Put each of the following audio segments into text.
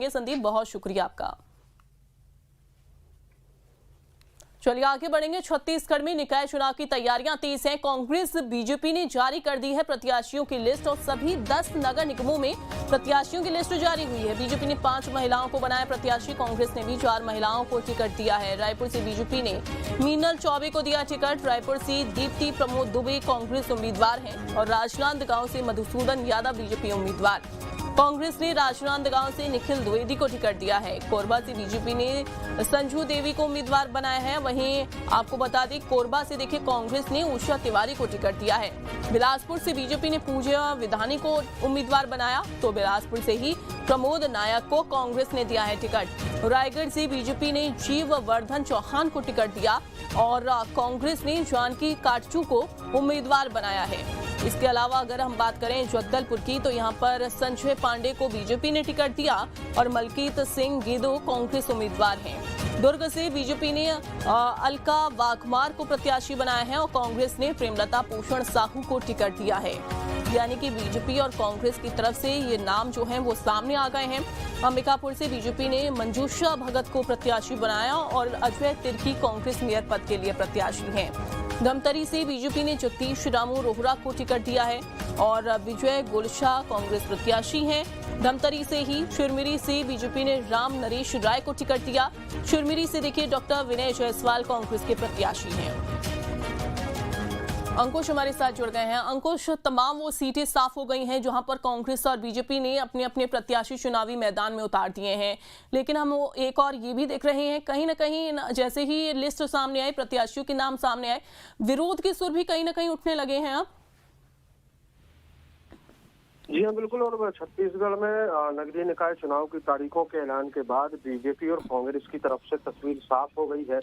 संदीप, बहुत शुक्रिया आपका। चलिए आगे बढ़ेंगे। छत्तीसगढ़ में निकाय चुनाव की तैयारियां तेज हैं। कांग्रेस बीजेपी ने जारी कर दी है प्रत्याशियों की लिस्ट और सभी 10 नगर निगमों में प्रत्याशियों की लिस्ट जारी हुई है। बीजेपी ने 5 महिलाओं को बनाया प्रत्याशी, कांग्रेस ने भी 4 महिलाओं को टिकट दिया है। रायपुर से बीजेपी ने मीनल चौबे को दिया टिकट। रायपुर से दीप्ति प्रमोद दुबे कांग्रेस उम्मीदवार हैं और राजनांदगांव से मधुसूदन यादव बीजेपी उम्मीदवार। कांग्रेस ने राजनांदगांव से निखिल द्विवेदी को टिकट दिया है। कोरबा से बीजेपी ने संजू देवी को उम्मीदवार बनाया है। वहीं आपको बता दें, कोरबा से देखिए कांग्रेस ने उषा तिवारी को टिकट दिया है। बिलासपुर से बीजेपी ने पूजा विधानी को उम्मीदवार बनाया, तो बिलासपुर से ही प्रमोद नायक को कांग्रेस ने दिया है टिकट। रायगढ़ से बीजेपी ने जीववर्धन चौहान को टिकट दिया और कांग्रेस ने जानकी काटचू को उम्मीदवार बनाया है। इसके अलावा अगर हम बात करें जगदलपुर की, तो यहां पर संजय पांडे को बीजेपी ने टिकट दिया और मलकीत सिंह गीदो कांग्रेस उम्मीदवार हैं। दुर्ग से बीजेपी ने अलका वाघमार को प्रत्याशी बनाया है और कांग्रेस ने प्रेमलता पोषण साहू को टिकट दिया है। यानी कि बीजेपी और कांग्रेस की तरफ से ये नाम जो हैं वो सामने आ गए हैं। अंबिकापुर से बीजेपी ने मंजूषा भगत को प्रत्याशी बनाया और अजय तिर्की कांग्रेस मेयर पद के लिए प्रत्याशी हैं। धमतरी से बीजेपी ने जगदीश रामू रोहरा को टिकट दिया है और विजय गुलशाह कांग्रेस प्रत्याशी हैं। धमतरी से ही शिरमिरी से बीजेपी ने राम नरेश राय को टिकट दिया। शिरमिरी से देखिए डॉक्टर विनय जायसवाल कांग्रेस के प्रत्याशी हैं। अंकुश हमारे साथ जुड़ गए हैं। अंकुश, तमाम वो सीटें साफ हो गई हैं जहां पर कांग्रेस और बीजेपी ने अपने अपने प्रत्याशी चुनावी मैदान में उतार दिए हैं, लेकिन हम एक और ये भी देख रहे हैं कहीं ना कहीं जैसे ही लिस्ट सामने आई, प्रत्याशियों के नाम सामने आए, विरोध के सुर भी कहीं ना कहीं उठने लगे हैं। अब जी हाँ, बिल्कुल। और छत्तीसगढ़ में नगरीय निकाय चुनाव की तारीखों के ऐलान के बाद बीजेपी और कांग्रेस की तरफ से तस्वीर साफ हो गई है।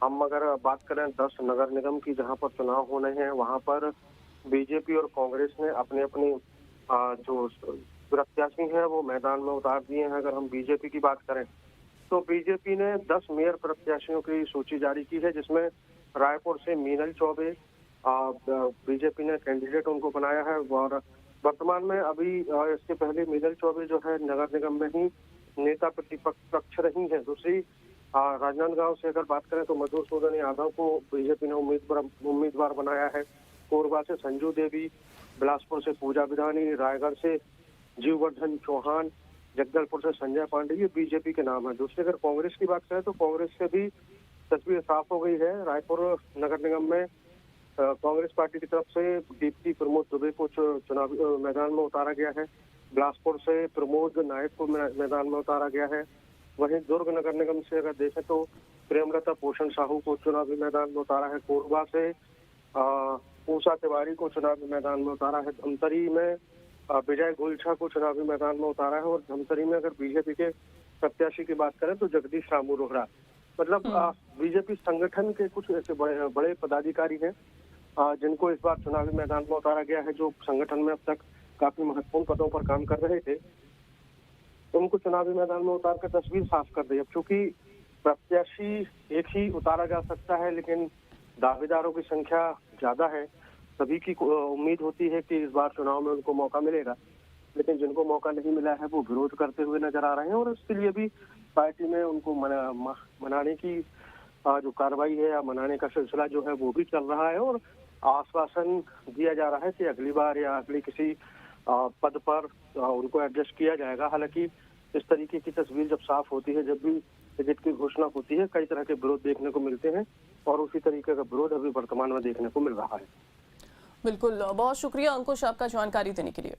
हम अगर बात करें 10 नगर निगम की जहां पर चुनाव होने हैं, वहां पर बीजेपी और कांग्रेस ने अपने अपने जो प्रत्याशी हैं वो मैदान में उतार दिए हैं। अगर हम बीजेपी की बात करें तो बीजेपी ने 10 मेयर प्रत्याशियों की सूची जारी की है, जिसमें रायपुर से मीनल चौबे बीजेपी ने कैंडिडेट उनको बनाया है। और वर्तमान में अभी इसके पहले मीनल चौबे जो है नगर निगम में ही नेता प्रतिपक्ष रही है। दूसरी राजनांदगांव से अगर बात करें तो मधुसूदन यादव को बीजेपी ने उम्मीदवार बनाया है। कोरबा से संजू देवी, बिलासपुर से पूजा विधानी, रायगढ़ से जीववर्धन चौहान, जगदलपुर से संजय पांडे, ये बीजेपी के नाम है। दूसरी अगर कांग्रेस की बात करें तो कांग्रेस से भी तस्वीर साफ हो गई है। रायपुर नगर निगम में कांग्रेस पार्टी की तरफ से दीप्ति प्रमोद दुबे को चुनावी मैदान में उतारा गया है। बिलासपुर से प्रमोद नायक को मैदान में उतारा गया है। वहीं दुर्ग नगर निगम से अगर देखें तो प्रेमलता पोषण साहू को चुनावी मैदान में उतारा है। कोरबा से उषा तिवारी को चुनावी मैदान में उतारा है। धमतरी में विजय गुलशाह को चुनावी मैदान में उतारा है। और धमतरी में अगर बीजेपी के प्रत्याशी की बात करें तो जगदीश रामू रोहरा, मतलब बीजेपी संगठन के कुछ ऐसे बड़े पदाधिकारी हैं जिनको इस बार चुनावी मैदान में उतारा गया है, जो संगठन में अब तक काफी महत्वपूर्ण पदों पर काम कर रहे थे, तो उनको चुनावी मैदान में उतार कर तस्वीर साफ कर दी। अब चूंकि प्रत्याशी एक ही उतारा जा सकता है, लेकिन दावेदारों की संख्या ज्यादा है, सभी की उम्मीद होती है कि इस बार चुनाव में उनको मौका मिलेगा, लेकिन जिनको मौका नहीं मिला है वो विरोध करते हुए नजर आ रहे हैं। और इसके लिए भी पार्टी में उनको मनाने की जो कार्रवाई है या मनाने का सिलसिला जो है वो भी चल रहा है। और आश्वासन दिया जा रहा है कि अगली बार या अगली किसी पद पर उनको एडजस्ट किया जाएगा। हालांकि इस तरीके की तस्वीर जब साफ होती है, जब भी टिकट की घोषणा होती है, कई तरह के विरोध देखने को मिलते हैं और उसी तरीके का विरोध अभी वर्तमान में देखने को मिल रहा है। बिल्कुल, बहुत शुक्रिया अंकुश आपका जानकारी देने के लिए।